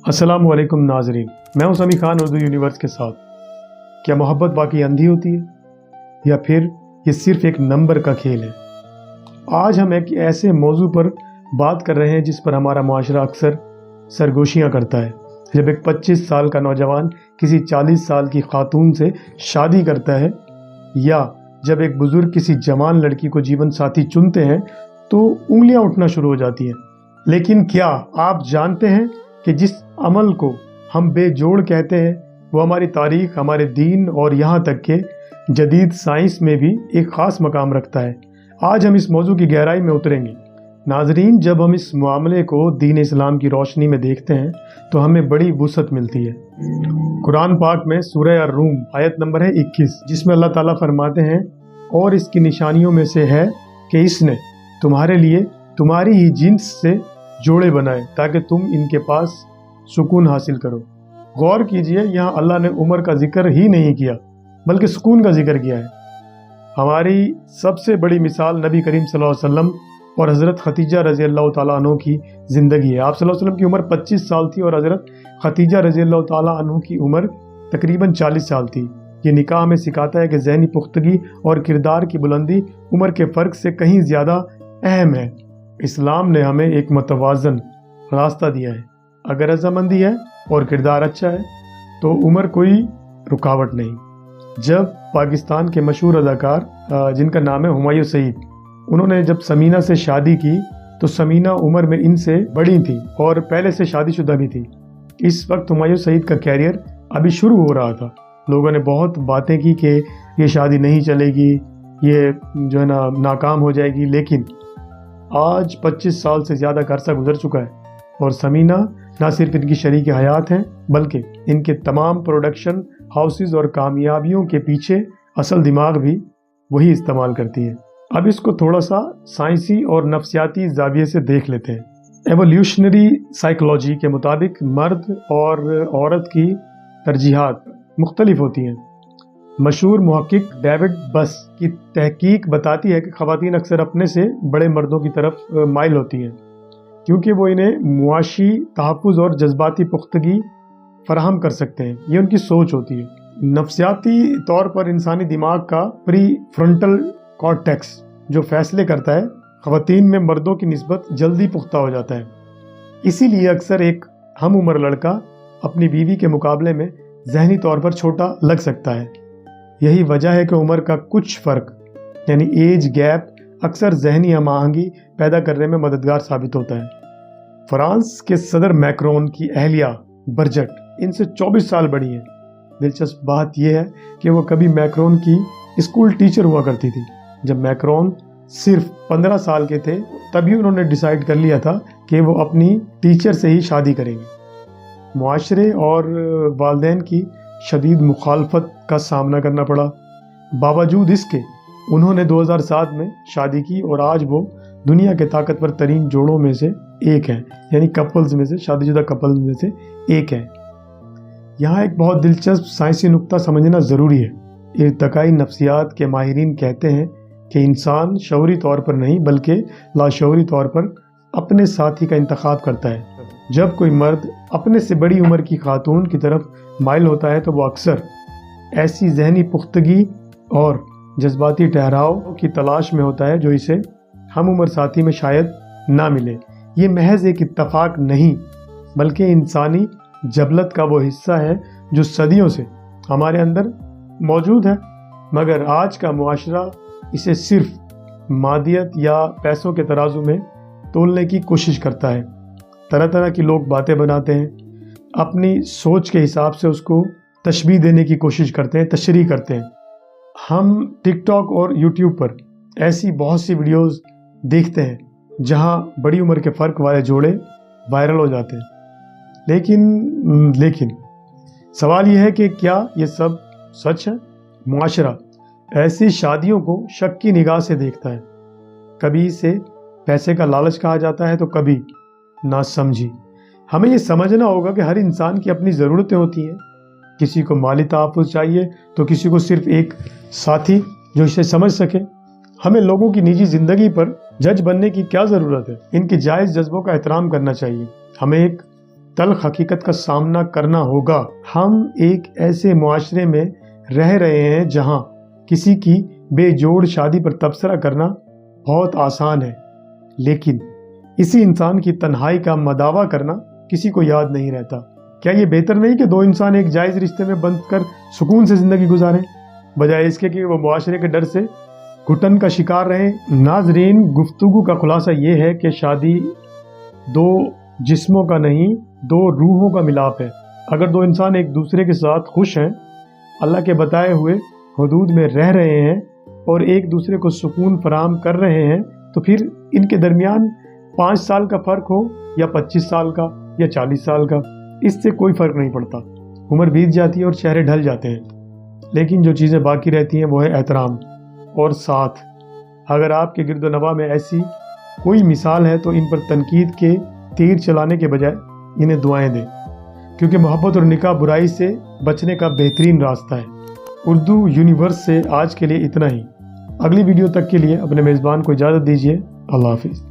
अस्सलाम वालेकुम नाजरीन, मैं हूं समी खान उर्दू यूनिवर्स के साथ। क्या मोहब्बत वाकई अंधी होती है या फिर ये सिर्फ एक नंबर का खेल है? आज हम एक ऐसे मौजू पर बात कर रहे हैं जिस पर हमारा मुआशरा अक्सर सरगोशियाँ करता है। जब एक 25 साल का नौजवान किसी 40 साल की खातून से शादी करता है या जब एक बुज़ुर्ग किसी जवान लड़की को जीवन साथी चुनते हैं तो उंगलियां उठना शुरू हो जाती हैं। लेकिन क्या आप जानते हैं कि जिस अमल को हम बेजोड़ कहते हैं वो हमारी तारीख़, हमारे दीन और यहाँ तक के जदीद साइंस में भी एक ख़ास मकाम रखता है। आज हम इस मौजू की गहराई में उतरेंगे। नाजरीन, जब हम इस मामले को दीन इस्लाम की रोशनी में देखते हैं तो हमें बड़ी वुसअत मिलती है। कुरान पाक में सूरह ar-Rum आयत नंबर है 21, जिसमें अल्लाह ताला फरमाते हैं, और इसकी निशानियों में से है कि इसने तुम्हारे लिए तुम्हारी ही जिन्स से जोड़े बनाए ताकि तुम इनके पास सुकून हासिल करो। गौर कीजिए, यहाँ अल्लाह ने उम्र का जिक्र ही नहीं किया बल्कि सुकून का जिक्र किया है। हमारी सबसे बड़ी मिसाल नबी करीम सल्लल्लाहु अलैहि वसल्लम और हज़रत खतीजा रज़ी अल्लाह तआला अन्हा की ज़िंदगी है। आप सल्लल्लाहु अलैहि वसल्लम की उम्र 25 साल थी और हज़रत खतीजा रज़ी अल्लाह तआला अन्हा की उम्र तकरीबन 40 साल थी। ये निकाह हमें सिखाता है कि ज़हनी पुख्तगी और किरदार की बुलंदी उम्र के फ़र्क से कहीं ज़्यादा अहम है। इस्लाम ने हमें एक मुतवाज़न रास्ता दिया है। अगर रज़ामंदी है और किरदार अच्छा है तो उम्र कोई रुकावट नहीं। जब पाकिस्तान के मशहूर अदाकार जिनका नाम है हुमायूं सईद, उन्होंने जब समीना से शादी की तो समीना उम्र में इनसे बड़ी थी और पहले से शादीशुदा भी थी। इस वक्त हुमायूं सईद का कैरियर अभी शुरू हो रहा था। लोगों ने बहुत बातें की कि ये शादी नहीं चलेगी, ये जो है ना नाकाम हो जाएगी, लेकिन आज 25 साल से ज़्यादा का अरसा गुजर चुका है और समीना ना सिर्फ इनकी शरीक हयात हैं बल्कि इनके तमाम प्रोडक्शन हाउसेस और कामयाबियों के पीछे असल दिमाग भी वही इस्तेमाल करती है। अब इसको थोड़ा सा साइंसी और नफ्सियाती ज़ाविये से देख लेते हैं। एवोल्यूशनरी साइकोलॉजी के मुताबिक मर्द और औरत की तरजीहात मुख्तलिफ होती हैं। मशहूर मुहक्किक डेविड बस की तहकीक बताती है कि ख़वातीन अक्सर अपने से बड़े मर्दों की तरफ माइल होती हैं क्योंकि वो इन्हें मुआशी तहफ़्फ़ुज़ और जज्बाती पुख्तगी फराहम कर सकते हैं। ये उनकी सोच होती है। नफ्सियाती तौर पर इंसानी दिमाग का प्री फ्रंटल कॉर्टेक्स जो फैसले करता है, ख़वातीन में मर्दों की निस्बत जल्दी पुख्ता हो जाता है। इसीलिए अक्सर एक हम उम्र लड़का अपनी बीवी के मुकाबले में ज़हनी तौर पर छोटा लग सकता है। यही वजह है कि उम्र का कुछ फ़र्क यानी एज गैप अक्सर ज़हनी हमाहंगी पैदा करने में मददगार साबित होता है। फ्रांस के सदर मैक्रोन की अहलिया बर्जट इनसे 24 साल बड़ी है। दिलचस्प बात यह है कि वो कभी मैक्रोन की स्कूल टीचर हुआ करती थी। जब मैक्रोन सिर्फ 15 साल के थे तभी उन्होंने डिसाइड कर लिया था कि वो अपनी टीचर से ही शादी करेंगे। मुआशरे और वालिदैन की शदीद मुखालफत का सामना करना पड़ा। बावजूद इसके उन्होंने 2007 में शादी की और आज वो दुनिया के ताकतवर तरीन जोड़ों में से एक हैं, यानी कपल्स में से, शादीशुदा कपल्स में से एक हैं। यहाँ एक बहुत दिलचस्प साइंसी नुक्ता समझना ज़रूरी है। इर्तिकाई नफ्सियात के माहिरीन कहते हैं कि इंसान शऊरी तौर पर नहीं बल्कि लाशऊरी तौर पर अपने साथी का इंतखाब करता है। जब कोई मर्द अपने से बड़ी उम्र की खातून की तरफ माइल होता है तो वो अक्सर ऐसी ज़हनी पुख्तगी और जज्बाती ठहराव की तलाश में होता है जो इसे हम उम्र साथी में शायद ना मिले। ये महज एक इत्तफाक नहीं बल्कि इंसानी जबलत का वो हिस्सा है जो सदियों से हमारे अंदर मौजूद है, मगर आज का मुआशरा इसे सिर्फ मादियत या पैसों के तराजू में तोलने की कोशिश करता है। तरह तरह की लोग बातें बनाते हैं, अपनी सोच के हिसाब से उसको तशबीह देने की कोशिश करते हैं, तशरीह करते हैं। हम टिकटॉक और यूट्यूब पर ऐसी बहुत सी वीडियोस देखते हैं जहां बड़ी उम्र के फ़र्क वाले जोड़े वायरल हो जाते हैं। लेकिन सवाल यह है कि क्या ये सब सच है? मुआशरा ऐसी शादियों को शक की निगाह से देखता है। कभी इसे पैसे का लालच कहा जाता है तो कभी नासमझी। हमें ये समझना होगा कि हर इंसान की अपनी ज़रूरतें होती हैं। किसी को माली तहफ़्फ़ुज़ चाहिए तो किसी को सिर्फ एक साथी जो इसे समझ सके। हमें लोगों की निजी ज़िंदगी पर जज बनने की क्या ज़रूरत है? इनके जायज़ जज्बों का एहतराम करना चाहिए। हमें एक تلخ حقیقت کا سامنا کرنا ہوگا۔ ہم ایک ایسے معاشرے میں رہ رہے ہیں جہاں کسی کی بے جوڑ شادی پر تبصرہ کرنا بہت آسان ہے، لیکن اسی انسان کی تنہائی کا مداوا کرنا کسی کو یاد نہیں رہتا۔ کیا یہ بہتر نہیں کہ دو انسان ایک جائز رشتے میں بند کر سکون سے زندگی گزاریں، بجائے اس کے کہ وہ معاشرے کے ڈر سے گھٹن کا شکار رہیں؟ ناظرین، گفتگو کا خلاصہ یہ ہے کہ شادی دو جسموں کا نہیں، دو روحوں کا ملاپ ہے۔ اگر دو انسان ایک دوسرے کے ساتھ خوش ہیں، اللہ کے بتائے ہوئے حدود میں رہ رہے ہیں اور ایک دوسرے کو سکون فراہم کر رہے ہیں، تو پھر ان کے درمیان 5 سال کا فرق ہو یا 25 سال کا یا 40 سال کا، اس سے کوئی فرق نہیں پڑتا۔ عمر بیت جاتی ہے اور چہرے ڈھل جاتے ہیں، لیکن جو چیزیں باقی رہتی ہیں وہ ہے احترام اور ساتھ۔ اگر آپ کے گرد و نواح میں ایسی کوئی مثال ہے تو ان پر تنقید کے تیر چلانے کے بجائے انہیں دعائیں دیں، کیونکہ محبت اور نکاح برائی سے بچنے کا بہترین راستہ ہے۔ اردو یونیورس سے آج کے لیے اتنا ہی۔ اگلی ویڈیو تک کے لیے اپنے میزبان کو اجازت دیجیے۔ اللہ حافظ۔